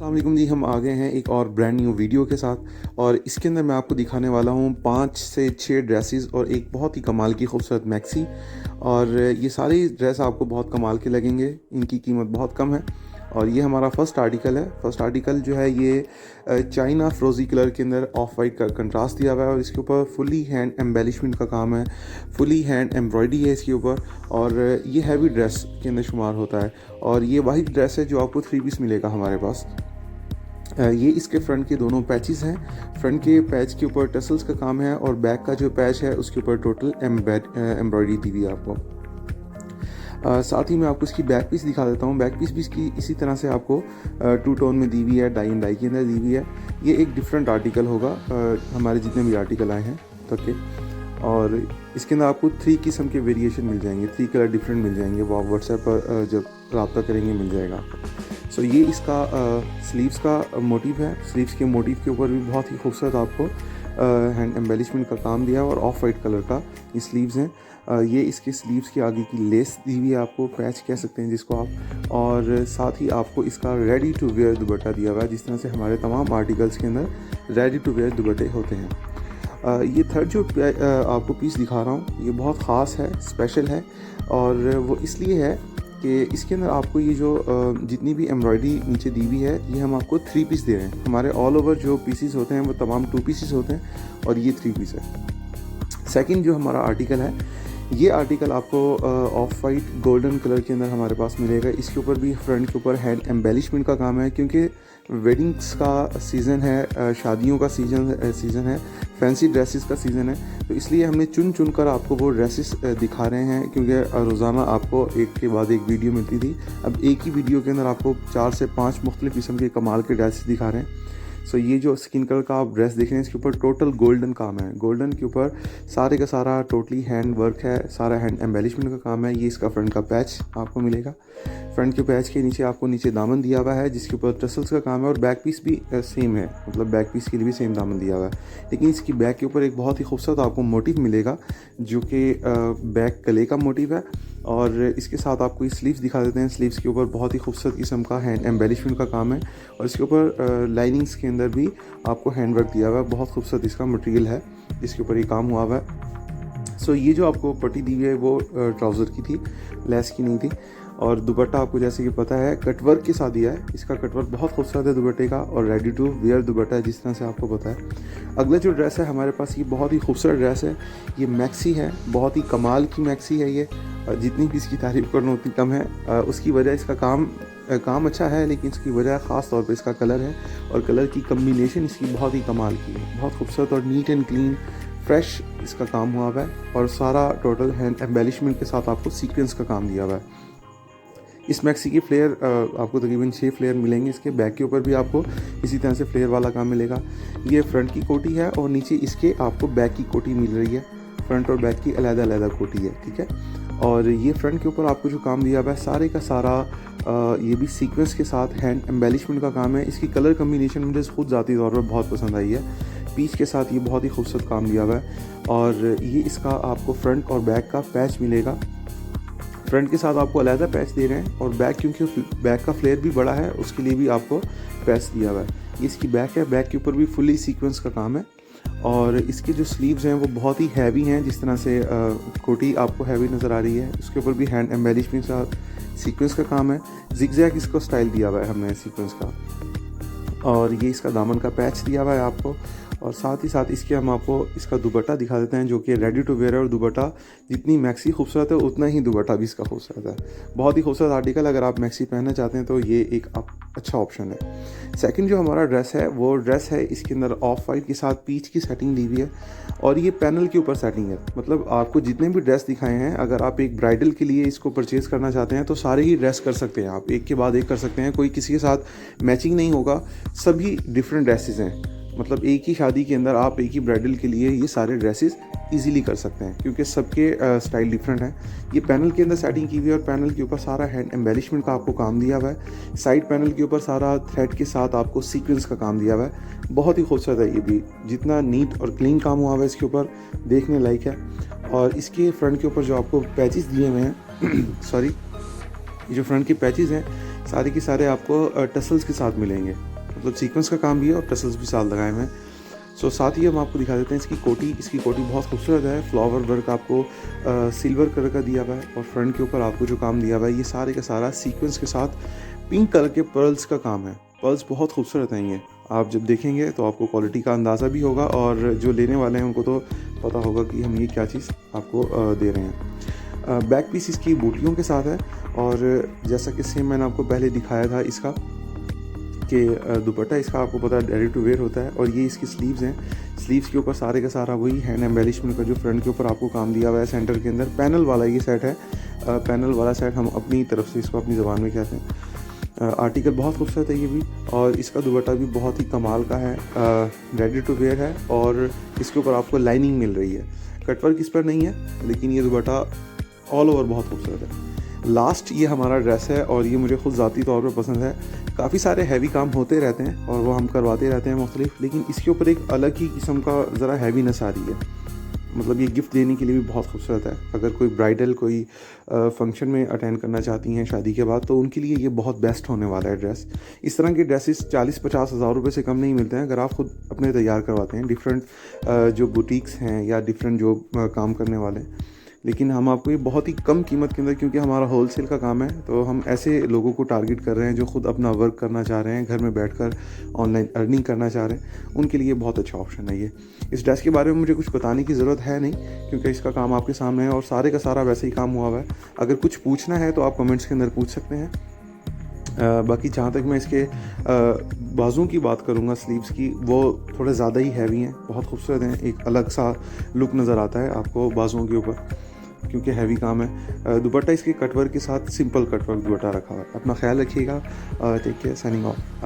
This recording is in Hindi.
अस्सलाम वालेकुम जी। हम आ गए हैं एक और ब्रांड न्यू वीडियो के साथ और इसके अंदर मैं आपको दिखाने वाला हूँ 5 से 6 ड्रेसेस और एक बहुत ही कमाल की खूबसूरत मैक्सी। और ये सारी ड्रेस आपको बहुत कमाल के लगेंगे, इनकी कीमत बहुत कम है। और ये हमारा फर्स्ट आर्टिकल है। फर्स्ट आर्टिकल जो है ये चाइना फ्रोज़ी कलर के अंदर ऑफ वाइट का कंट्रास्ट दिया हुआ है और इसके ऊपर फुली हैंड एम्बेलिशमेंट का काम है, फुली हैंड एम्ब्रॉयडरी है इसके ऊपर। और ये हैवी ड्रेस के अंदर शुमार होता है और ये वही ड्रेस है जो आपको 3 पीस मिलेगा हमारे पास। ये इसके फ्रंट के दोनों पैचेस हैं। फ्रंट के पैच के ऊपर टसल्स का काम है और बैक का जो पैच है उसके ऊपर टोटल एम्ब्रॉयडरी दी हुई है आपको। साथ ही मैं आपको इसकी बैक पीस दिखा देता हूँ। बैक पीस भी इसकी इसी तरह से आपको 2 टोन में दी हुई है, डाई एंड डाई के अंदर दी हुई है। ये एक डिफरेंट आर्टिकल होगा हमारे जितने भी आर्टिकल आए हैं तक के। और इसके अंदर आपको 3 किस्म के वेरिएशन मिल जाएंगे, 3 कलर डिफरेंट मिल जाएंगे। वो आप व्हाट्सएप पर जब रब्ता करेंगे मिल जाएगा आपको। सो ये इसका स्लीव्स का मोटिव है। स्लीव्स के मोटिव के ऊपर भी बहुत ही खूबसूरत आपको हैंड एम्बेलिशमेंट का काम दिया है और ऑफ वाइट कलर का ये स्लीव्स हैं। ये इसके स्लीव्स के आगे की लेस दी हुई है, आपको पैच कह सकते हैं जिसको आप। और साथ ही आपको इसका रेडी टू वेयर दुपट्टा दिया हुआ है, जिस तरह से हमारे तमाम आर्टिकल्स के अंदर रेडी टू वेयर दुपट्टे होते हैं। ये थर्ड जो आपको पीस दिखा रहा हूँ ये बहुत ख़ास है, स्पेशल है। और वो इसलिए है कि इसके अंदर आपको ये जो जितनी भी एम्ब्रॉयडरी नीचे दी हुई है ये हम आपको 3 पीस दे रहे हैं। हमारे ऑल ओवर जो पीसीस होते हैं वो तमाम 2 पीसेस होते हैं और ये 3 पीस है। सेकंड जो हमारा आर्टिकल है ये आर्टिकल आपको ऑफ वाइट गोल्डन कलर के अंदर हमारे पास मिलेगा। इसके ऊपर भी फ्रंट के ऊपर हैंड एम्बेलिशमेंट का काम है, क्योंकि वेडिंग्स का सीज़न है, शादियों का सीज़न है, फैंसी ड्रेसेस का सीज़न है। तो इसलिए हमने चुन चुन कर आपको वो ड्रेसेस दिखा रहे हैं, क्योंकि रोज़ाना आपको एक के बाद एक वीडियो मिलती थी। अब एक ही वीडियो के अंदर आपको 4 से 5 मुख्तलिफ़ किस्म के कमाल के ड्रेसेस दिखा रहे हैं। सो ये जो स्किन कलर का आप ड्रेस देख रहे हैं इसके ऊपर टोटल गोल्डन काम है। गोल्डन के ऊपर सारे का सारा टोटली हैंड वर्क है, सारा हैंड एम्बेलिशमेंट का काम है। ये इसका फ्रंट का पैच आपको मिलेगा। फ्रंट के पैच के नीचे आपको नीचे दामन दिया हुआ है जिसके ऊपर टसल्स का काम है और बैक पीस भी सेम है, मतलब बैक पीस के लिए भी सेम दामन दिया हुआ है। लेकिन इसकी बैक के ऊपर एक बहुत ही खूबसूरत आपको मोटिव मिलेगा जो कि बैक गले का मोटिव है। और इसके साथ आपको ये स्लीव्स दिखा देते हैं। स्लीव्स के ऊपर बहुत ही खूबसूरत किस्म का हैंड एम्बेलिशमेंट का काम है और इसके ऊपर लाइनिंग्स के अंदर भी आपको हैंड वर्क दिया हुआ है। बहुत खूबसूरत इसका मटेरियल है जिसके ऊपर ये काम हुआ हुआ है। सो ये जो आपको पट्टी दी हुई है वो ट्राउज़र की थी, लेस की नहीं थी। और दुपट्टा आपको जैसे कि पता है कटवर्क के साथ दिया है। इसका कटवर्क बहुत खूबसूरत है दुपट्टे का और रेडी टू वेयर दुपट्टा है जिस तरह से आपको पता है। अगला जो ड्रेस है हमारे पास ये बहुत ही खूबसूरत ड्रेस है। ये मैक्सी है, बहुत ही कमाल की मैक्सी है ये। जितनी भी इसकी तारीफ़ करना उतनी कम है। उसकी वजह इसका काम अच्छा है, लेकिन इसकी वजह ख़ास तौर पे इसका कलर है और कलर की कम्बिनेशन इसकी बहुत ही कमाल की है। बहुत खूबसूरत और नीट एंड क्लीन फ्रेश इसका काम हुआ हुआ है और सारा टोटल हैंड एम्बेलिशमेंट के साथ आपको सीक्वेंस का काम दिया हुआ है। इस मैक्सी की फ्लेयर आपको तकरीबन 6 फ्लेयर मिलेंगे। इसके बैक के ऊपर भी आपको इसी तरह से फ्लेयर वाला काम मिलेगा। ये फ्रंट की कोटी है और नीचे इसके आपको बैक की कोटी मिल रही है। फ्रंट और बैक की अलग-अलग कोटी है, ठीक है। और ये फ्रंट के ऊपर आपको जो काम दिया हुआ है सारे का सारा ये भी सीक्वेंस के साथ हैंड एम्बेलिशमेंट का काम है। इसकी कलर कम्बिनेशन मुझे खुद ज़ाती तौर पर बहुत पसंद आई है। पीच के साथ ये बहुत ही खूबसूरत काम दिया हुआ है और ये इसका आपको फ्रंट और बैक का पैच मिलेगा। फ्रंट के साथ आपको अलहदा पैच दे रहे हैं और बैक क्योंकि बैक का फ्लेयर भी बड़ा है उसके लिए भी आपको पैच दिया हुआ है। ये इसकी बैक है, बैक के ऊपर भी फुली सीक्वेंस का काम है। और इसके जो स्लीव्स हैं वो बहुत ही हैवी हैं, जिस तरह से कोटी आपको हैवी नज़र आ रही है। उसके ऊपर भी हैंड एम्बेलिशमेंट का सीक्वेंस का काम है। जिगजैग इसको स्टाइल दिया हुआ है हमने सीक्वेंस का। और ये इसका दामन का पैच दिया हुआ है आपको। और साथ ही साथ इसके हम आपको इसका दुपट्टा दिखा देते हैं जो कि रेडी टू वेयर है। और दुपट्टा जितनी मैक्सी खूबसूरत है उतना ही दुपट्टा भी इसका खूबसूरत है। बहुत ही खूबसूरत आर्टिकल, अगर आप मैक्सी पहनना चाहते हैं तो ये एक अच्छा ऑप्शन है। सेकंड जो हमारा ड्रेस है वो ड्रेस है इसके अंदर ऑफ वाइट के साथ पीच की सेटिंग दी हुई है और ये पैनल के ऊपर सेटिंग है। मतलब आपको जितने भी ड्रेस दिखाए हैं अगर आप एक ब्राइडल के लिए इसको परचेज़ करना चाहते हैं तो सारे ही ड्रेस कर सकते हैं आप, एक के बाद एक कर सकते हैं। कोई किसी के साथ मैचिंग नहीं होगा, सभी डिफरेंट ड्रेसेस हैं। मतलब एक ही शादी के अंदर आप एक ही ब्राइडल के लिए ये सारे ड्रेसेस इजीली कर सकते हैं क्योंकि सबके स्टाइल डिफरेंट है। ये पैनल के अंदर सेटिंग की हुई है और पैनल के ऊपर सारा हैंड एम्बेलिशमेंट का आपको काम दिया हुआ है। साइड पैनल के ऊपर सारा थ्रेड के साथ आपको सीक्वेंस का काम दिया हुआ है। बहुत ही खूबसूरत है ये भी, जितना नीट और क्लीन काम हुआ हुआ है इसके ऊपर देखने लायक है। और इसके फ्रंट के ऊपर जो आपको पैचेस दिए हुए हैं सॉरी, ये जो फ्रंट के पैचेस हैं सारे के सारे आपको टसल्स के साथ मिलेंगे। मतलब सीक्वेंस का काम भी है और टसल्स भी साथ लगाए हुए हैं। सो साथ ही हम आपको दिखा देते हैं इसकी कोटी बहुत खूबसूरत है। फ्लावर वर्क आपको सिल्वर कलर का दिया हुआ है और फ्रंट के ऊपर आपको जो काम दिया हुआ है ये सारे का सारा सीक्वेंस के साथ पिंक कलर के पर्ल्स का काम है। पर्ल्स बहुत खूबसूरत हैं ये, आप जब देखेंगे तो आपको क्वालिटी का अंदाज़ा भी होगा और जो लेने वाले हैं उनको तो पता होगा कि हम ये क्या चीज़ आपको दे रहे हैं। बैक पीस इसकी बूटियों के साथ है और जैसा कि सेम मैंने आपको पहले दिखाया था इसका कि दुपट्टा इसका आपको पता है रेडी टू वेयर होता है और ये इसकी स्लीव्स हैं। स्लीव्स के ऊपर सारे का सारा वही हैंड एम्बेलिशमेंट का जो फ्रंट के ऊपर आपको काम दिया हुआ है। सेंटर के अंदर पैनल वाला ये सेट है। पैनल वाला सेट हम अपनी तरफ से इसको अपनी ज़बान में कहते हैं। आर्टिकल बहुत खूबसूरत है ये भी और इसका दुपट्टा भी बहुत ही कमाल का है, रेडी टू वेयर है और इसके ऊपर आपको लाइनिंग मिल रही है। कटवर्क इस पर नहीं है लेकिन ये दुपट्टा ऑल ओवर बहुत खूबसूरत है। लास्ट ये हमारा ड्रेस है और ये मुझे खुद ज़ाती तौर पर पसंद है। काफ़ी सारे हैवी काम होते रहते हैं और वो हम करवाते रहते हैं मुख्तलिफ, लेकिन इसके ऊपर एक अलग ही किस्म का ज़रा हैवीनेस आ रही है। मतलब ये गिफ्ट देने के लिए भी बहुत खूबसूरत है। अगर कोई ब्राइडल कोई फंक्शन में अटेंड करना चाहती हैं शादी के बाद तो उनके लिए ये बहुत बेस्ट होने वाला है ड्रेस। इस तरह के ड्रेसेस 40-50 हज़ार रुपये से कम नहीं मिलते हैं अगर आप ख़ुद अपने तैयार करवाते हैं। डिफरेंट जो बुटीक्स हैं या डिफरेंट जो काम करने वाले हैं, लेकिन हम आपको ये बहुत ही कम कीमत के अंदर, क्योंकि हमारा होलसेल का काम है तो हम ऐसे लोगों को टारगेट कर रहे हैं जो ख़ुद अपना वर्क करना चाह रहे हैं, घर में बैठकर ऑनलाइन अर्निंग करना चाह रहे हैं, उनके लिए बहुत अच्छा ऑप्शन है ये। इस ड्रेस के बारे में मुझे कुछ बताने की ज़रूरत है नहीं क्योंकि इसका काम आपके सामने है और सारे का सारा वैसे ही काम हुआ हुआ है। अगर कुछ पूछना है तो आप कमेंट्स के अंदर पूछ सकते हैं। बाकी जहाँ तक मैं इसके बाजुओं की बात करूँगा, स्लीव्स की, वो थोड़े ज़्यादा ही हैवी हैं, बहुत खूबसूरत हैं। एक अलग सा लुक नज़र आता है आपको बाजुओं के ऊपर क्योंकि हैवी काम है। दुपट्टा इसके कटवर्क के साथ सिंपल कटवर्क दुपट्टा रखा हुआ है। अपना ख्याल रखिएगा। Take care, signing of.